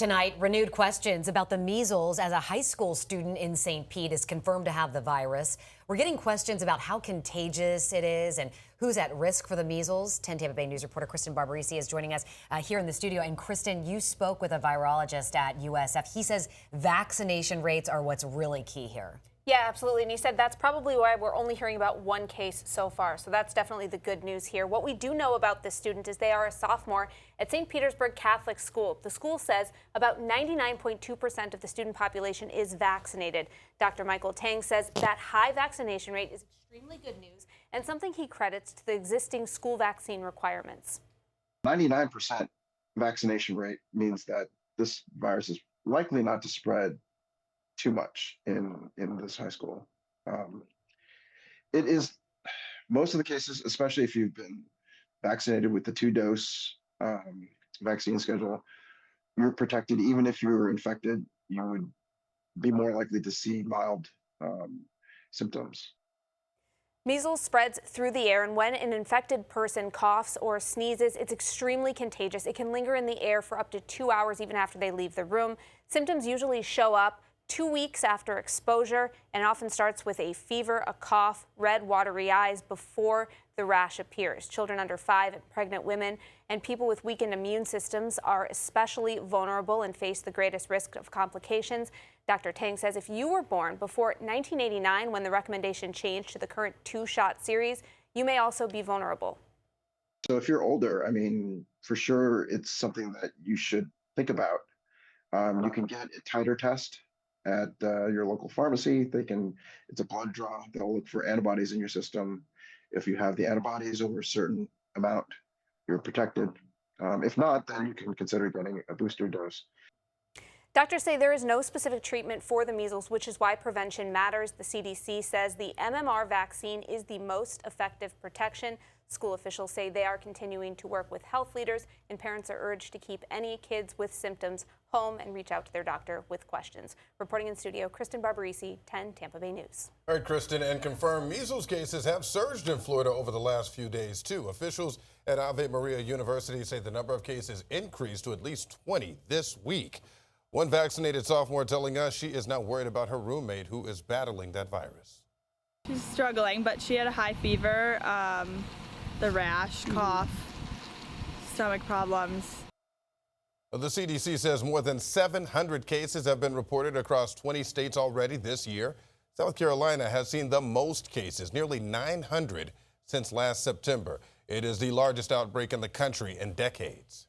Tonight, renewed questions about the measles as a high school student in St. Pete is confirmed to have the virus. We're getting questions about how contagious it is and who's at risk for the measles. 10 Tampa Bay News reporter Kristen Barbarisi is joining us here in the studio. And Kristen, you spoke with a virologist at USF. He says vaccination rates are what's really key here. Yeah, absolutely. And he said that's probably why we're only hearing about one case so far. So that's definitely the good news here. What we do know about this student is they are a sophomore at St. Petersburg Catholic School. The school says about 99.2% of the student population is vaccinated. Dr. Michael Tang says that high vaccination rate is extremely good news and something he credits to the existing school vaccine requirements. 99% vaccination rate means that this virus is likely not to spread too much in this high school. It is most of the cases, especially if you've been vaccinated with the 2-dose vaccine schedule, you're protected. Even if you were infected, you would be more likely to see mild symptoms. Measles spreads through the air, and when an infected person coughs or sneezes, it's extremely contagious. It can linger in the air for up to 2 hours even after they leave the room. Symptoms usually show up 2 weeks after exposure, and often starts with a fever, a cough, red, watery eyes before the rash appears. Children under 5 and pregnant women and people with weakened immune systems are especially vulnerable and face the greatest risk of complications. Dr. Tang says if you were born before 1989, when the recommendation changed to the current 2-shot series, you may also be vulnerable. So if you're older, I mean, for sure, it's something that you should think about. You can get a titer test at your local pharmacy. It's a blood draw. They'll look for antibodies in your system. If you have the antibodies over a certain amount, you're protected. If not, then you can consider getting a booster dose. Doctors say there is no specific treatment for the measles, which is why prevention matters. The CDC says the MMR vaccine is the most effective protection. School officials say they are continuing to work with health leaders, and parents are urged to keep any kids with symptoms home and reach out to their doctor with questions. Reporting in studio, Kristen Barbarisi, 10 Tampa Bay News. All right, Kristen, and confirmed measles cases have surged in Florida over the last few days, too. Officials at Ave Maria University say the number of cases increased to at least 20 this week. One vaccinated sophomore telling us she is not worried about her roommate who is battling that virus. She's struggling, but she had a high fever, the rash, cough, stomach problems. The CDC says more than 700 cases have been reported across 20 states already this year. South Carolina has seen the most cases, nearly 900 since last September. It is the largest outbreak in the country in decades.